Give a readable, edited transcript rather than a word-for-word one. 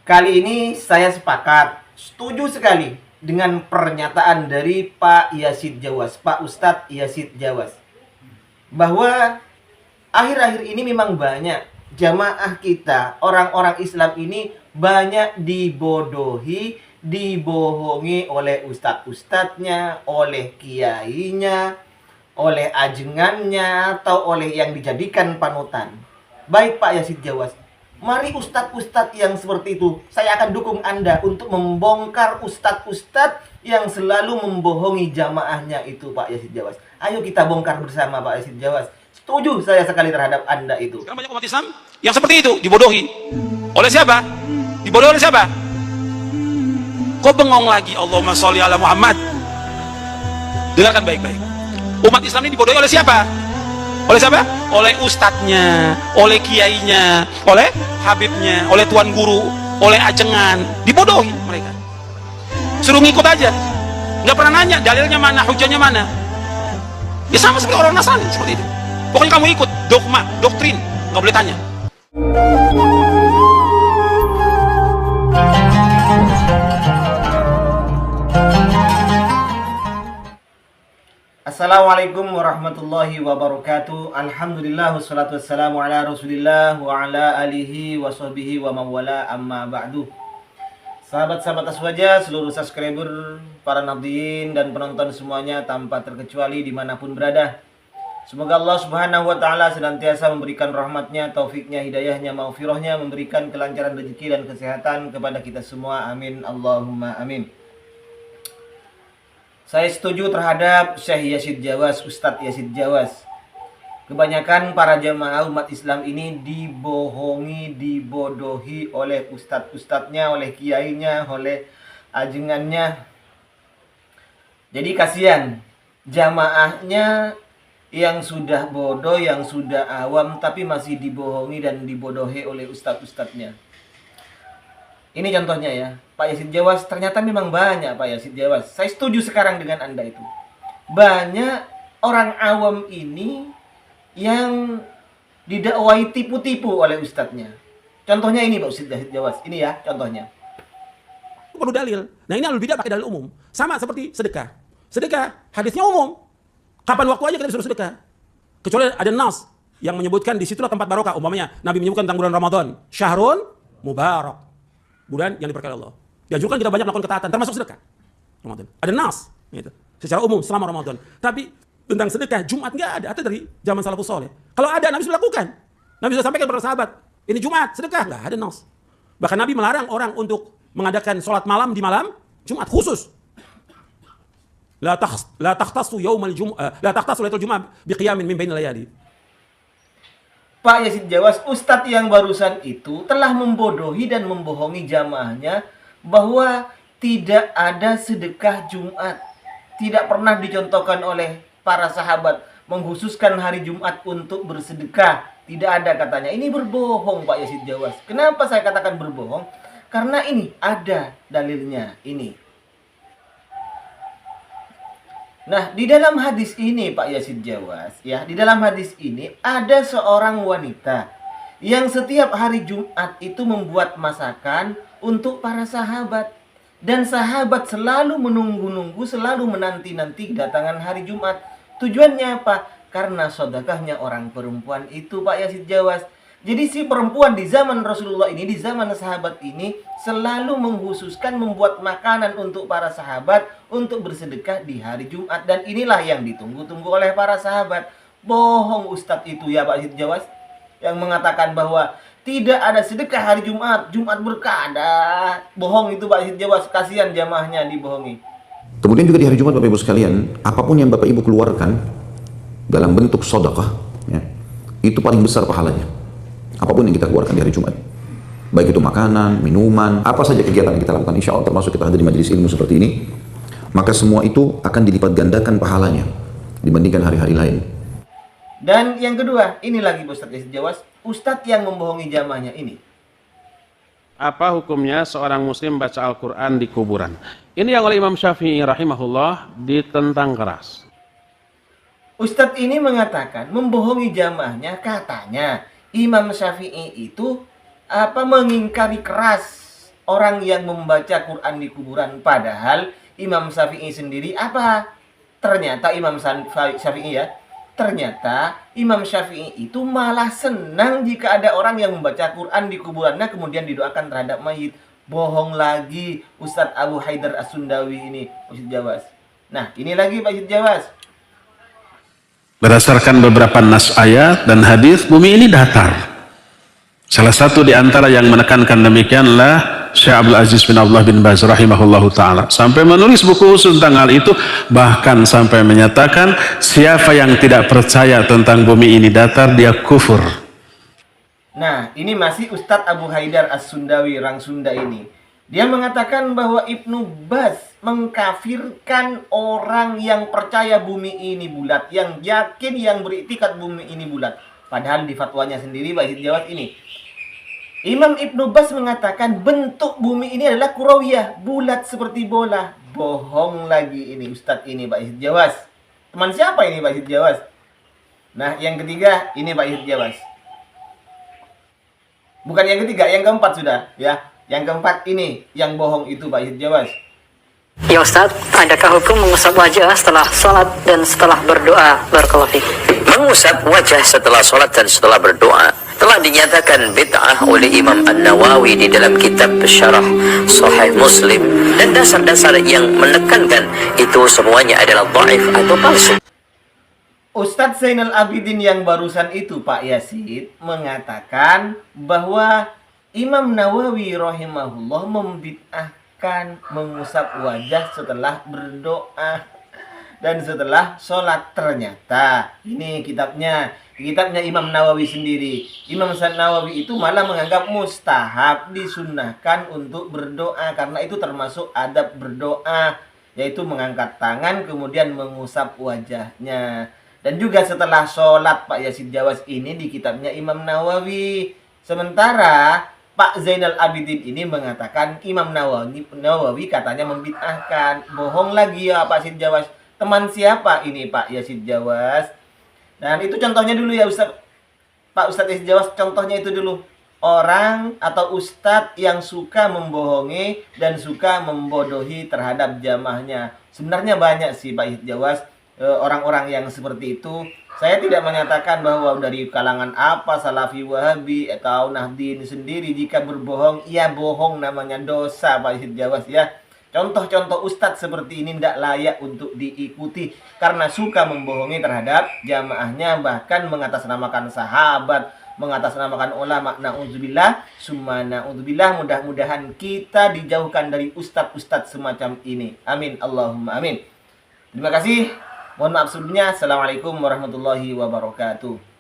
Kali ini saya setuju sekali dengan pernyataan dari Pak Yazid Jawas, Pak Ustadz Yazid Jawas, bahwa akhir-akhir ini memang banyak jamaah kita, orang-orang Islam ini banyak dibodohi, dibohongi oleh ustadz-ustadznya, oleh kiainya, oleh ajengannya, atau oleh yang dijadikan panutan. Baik Pak Yazid Jawas, mari ustadz-ustadz yang seperti itu, saya akan dukung Anda untuk membongkar ustadz-ustadz yang selalu membohongi jamaahnya itu Pak Yazid Jawas. Ayo kita bongkar bersama Pak Yazid Jawas. Setuju saya sekali terhadap Anda itu. Sekarang banyak umat Islam yang seperti itu, dibodohi. Oleh siapa? Dibodohi oleh siapa? Kok bengong lagi? Allahumma sholli ala Muhammad. Dengarkan baik-baik. Umat Islam ini dibodohi oleh siapa? Oleh siapa? Oleh ustadznya, oleh kiainya, oleh habibnya, oleh tuan guru, oleh ajengan. Dibodohi mereka. Suruh ngikut aja. Nggak pernah nanya dalilnya mana, hujahnya mana. Ya sama seperti orang Nasrani seperti itu. Pokoknya kamu ikut dogma, doktrin, nggak boleh tanya. Assalamualaikum warahmatullahi wabarakatuh. Alhamdulillah wassalatu wassalamu ala Rasulillah wa ala alihi wa sahbihi wa mawala amma ba'du. Sahabat-sahabat Aswaja, seluruh subscriber, para nadiin dan penonton semuanya tanpa terkecuali dimanapun berada. Semoga Allah subhanahu wa ta'ala senantiasa memberikan rahmatnya, taufiknya, hidayahnya, maghfirahnya, memberikan kelancaran rezeki dan kesehatan kepada kita semua. Amin. Allahumma amin. Saya setuju terhadap Syekh Yazid Jawas, Ustadz Yazid Jawas. Kebanyakan para jamaah umat Islam ini dibohongi, dibodohi oleh ustadz-ustadznya, oleh kiainya, oleh ajengannya. Jadi kasihan jamaahnya yang sudah bodoh, yang sudah awam, tapi masih dibohongi dan dibodohi oleh ustadz-ustadznya. Ini contohnya ya, Pak Yazid Jawas, ternyata memang banyak Pak Yazid Jawas. Saya setuju sekarang dengan Anda itu. Banyak orang awam ini yang didakwai tipu-tipu oleh ustadznya. Contohnya ini Pak Yazid Jawas, ini ya contohnya. Perlu dalil. Nah ini alul bidah pakai dalil umum. Sama seperti sedekah. Sedekah, hadisnya umum. Kapan waktu aja kita disuruh sedekah. Kecuali ada nas yang menyebutkan di situlah tempat barokah. Umpamanya Nabi menyebutkan tentang bulan Ramadan, syahrun mubarak. Bulan yang diberkahi Allah. Dianjurkan kita banyak melakukan ketaatan termasuk sedekah. Ramadan. Ada nas gitu. Secara umum selama Ramadan. Tapi tentang sedekah Jumat enggak ada. Atau dari zaman salafus saleh. Kalau ada Nabi sudah lakukan. Nabi sudah sampaikan kepada sahabat, ini Jumat sedekah, enggak ada nas. Bahkan Nabi melarang orang untuk mengadakan sholat malam di malam Jumat khusus. La takhtassu yaumal jumu'ah, la takhtassu lailatul jumu'ah biqiyamin min bainil layali. Pak Yazid Jawas, ustadz yang barusan itu telah membodohi dan membohongi jamaahnya bahwa tidak ada sedekah Jumat. Tidak pernah dicontohkan oleh para sahabat mengkhususkan hari Jumat untuk bersedekah. Tidak ada katanya. Ini berbohong Pak Yazid Jawas. Kenapa saya katakan berbohong? Karena ini ada dalilnya ini. Nah, di dalam hadis ini Pak Yazid Jawas, ya, di dalam hadis ini ada seorang wanita yang setiap hari Jumat itu membuat masakan untuk para sahabat. Dan sahabat selalu menunggu-nunggu, selalu menanti-nanti kedatangan hari Jumat. Tujuannya apa? Karena sedekahnya orang perempuan itu Pak Yazid Jawas. Jadi si perempuan di zaman Rasulullah ini, di zaman sahabat ini selalu mengkhususkan membuat makanan untuk para sahabat untuk bersedekah di hari Jumat. Dan inilah yang ditunggu-tunggu oleh para sahabat. Bohong Ustadz itu ya Pak Yazid Jawas, yang mengatakan bahwa tidak ada sedekah hari Jumat, Jumat berkah. Bohong itu Pak Yazid Jawas, kasihan jamaahnya dibohongi. Kemudian juga di hari Jumat Bapak Ibu sekalian, apapun yang Bapak Ibu keluarkan dalam bentuk sedekah, ya, itu paling besar pahalanya. Apapun yang kita keluarkan di hari Jumat, baik itu makanan, minuman, apa saja kegiatan yang kita lakukan, insya Allah termasuk kita hadir di majelis ilmu seperti ini, maka semua itu akan dilipat gandakan pahalanya dibandingkan hari-hari lain. Dan yang kedua, ini lagi Ustadz Yazid Jawas, Ustadz yang membohongi jamaahnya ini. Apa hukumnya seorang muslim baca Al-Quran di kuburan? Ini yang oleh Imam Syafi'i rahimahullah ditentang keras. Ustadz ini mengatakan membohongi jamaahnya, katanya Imam Syafi'i itu mengingkari keras orang yang membaca Quran di kuburan. Padahal Imam Syafi'i sendiri apa? Ternyata Imam Syafi'i ya, ternyata Imam Syafi'i itu malah senang jika ada orang yang membaca Quran di kuburannya kemudian didoakan terhadap mayit. Bohong lagi Ustadz Abu Haidar As-Sundawi ini, Ustadz Jawas. Nah, ini lagi Pak Ustadz Jawas. Berdasarkan beberapa nas ayat dan hadis, bumi ini datar. Salah satu di antara yang menekankan demikianlah Syekh Abdul Aziz bin Abdullah bin Baz rahimahullahu ta'ala. Sampai menulis buku khusus tentang hal itu, bahkan sampai menyatakan siapa yang tidak percaya tentang bumi ini datar, dia kufur. Nah, ini masih Ustadz Abu Haidar As-Sundawi, orang Sunda ini. Dia mengatakan bahwa Ibnu Baz mengkafirkan orang yang percaya bumi ini bulat, yang yakin, yang beriktikad bumi ini bulat. Padahal di fatwanya sendiri Pak Jawas ini, Imam Ibnu Baz mengatakan bentuk bumi ini adalah kurawiyah, bulat seperti bola. Bohong lagi ini Ustadz ini Pak Jawas. Teman siapa ini Pak Jawas? Nah, yang ketiga ini Pak Jawas. Bukan yang ketiga, yang keempat sudah ya. Yang keempat ini, yang bohong itu Pak Jawas. Ya Ustadz, adakah hukum mengusap wajah setelah sholat dan setelah berdoa? Barakallahu fiik. Mengusap wajah setelah sholat dan setelah berdoa telah dinyatakan bid'ah oleh Imam An-Nawawi di dalam kitab Syarah Sahih Muslim, dan dasar-dasar yang menekankan itu semuanya adalah dhaif atau palsu. Ustadz Zainal Abidin yang barusan itu Pak Yasid mengatakan bahwa Imam Nawawi rahimahullah membid'ahkan mengusap wajah setelah berdoa dan setelah sholat. Ternyata ini kitabnya Imam Nawawi sendiri. Imam Nawawi itu malah menganggap mustahab, disunnahkan untuk berdoa karena itu termasuk adab berdoa, yaitu mengangkat tangan kemudian mengusap wajahnya. Dan juga setelah sholat Pak Yasid Jawas ini di kitabnya Imam Nawawi. Sementara Pak Zainal Abidin ini mengatakan Imam Nawawi katanya membid'ahkan. Bohong lagi ya Pak Yasid Jawas. Teman siapa ini Pak Yasid Jawas? Dan itu contohnya dulu ya Pak Ustadz Yasid Jawas, contohnya itu dulu. Orang atau ustadz yang suka membohongi dan suka membodohi terhadap jamaahnya. Sebenarnya banyak sih Pak Yasid Jawas orang-orang yang seperti itu. Saya tidak menyatakan bahwa dari kalangan apa, Salafi, Wahabi, atau Nahdien sendiri jika berbohong, ya bohong namanya dosa Pak Yasid Jawas ya. Contoh-contoh ustadz seperti ini tidak layak untuk diikuti karena suka membohongi terhadap jamaahnya, bahkan mengatasnamakan sahabat, mengatasnamakan ulama. Na'udzubillah, summa na'udzubillah. Mudah-mudahan kita dijauhkan dari ustadz-ustadz semacam ini. Amin, Allahumma amin. Terima kasih. Mohon maaf sebelumnya. Assalamualaikum warahmatullahi wabarakatuh.